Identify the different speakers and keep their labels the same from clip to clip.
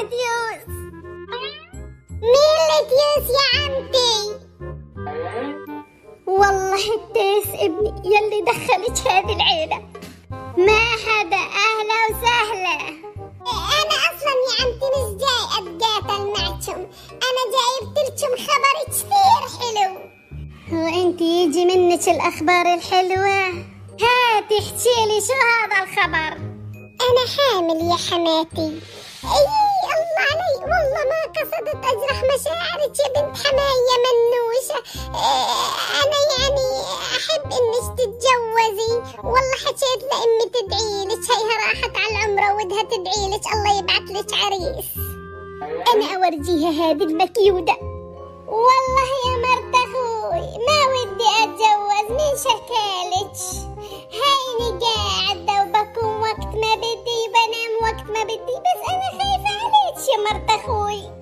Speaker 1: تيوس. مين اللي تيوس يا عمتي؟ والله التيس ابني يلي دخلت هذه العيلة. ما حدا. أهلا وسهلا. أنا أصلا يا عمتي مش جاي أتقاتل معكم، أنا جاي جبتلكم خبر كثير حلو. هو أنت يجي منك الأخبار الحلوة؟ هاتي احكيلي شو هذا الخبر؟ أنا حامل يا حماتي. أي الله علي، والله ما قصدت أجرح مشاعرك يا بنت حماية منوشة. أنا يعني أحب إنك تتجوزي، والله حكيت لأمي تدعيلك، هيها راحت على العمرة ودها تدعيلك الله يبعثلك عريس. أنا أورجيها هذه المكيودة. والله يا مرت أخوي ما ودي أتجوز، من شكالك؟ هيني قاعدة وبكون وقت ما بدي وبنام وقت ما بدي، بس أنا خايفة عليك يا مرت أخوي.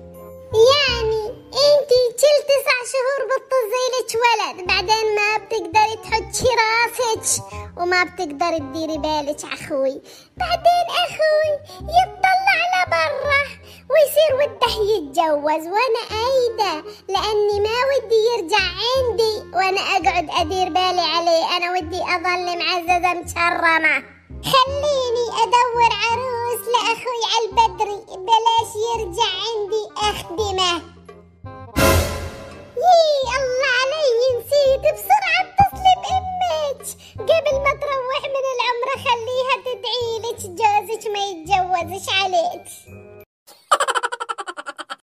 Speaker 1: يعني انتي كل 9 شهور بتطزيلك ولد، بعدين ما بتقدري تحطي راسك وما بتقدري تديري بالك أخوي، بعدين أخوي يطلع لبرا ويصير وده يتجوز وانا أيده، لأني ما ودي يرجع عندي وانا أقعد أدير بالي عليه، أنا ودي أظل معززة مكرمة. خليني أدور عروس لأخوي على البدري، بلاش يرجع عندي أخدمه.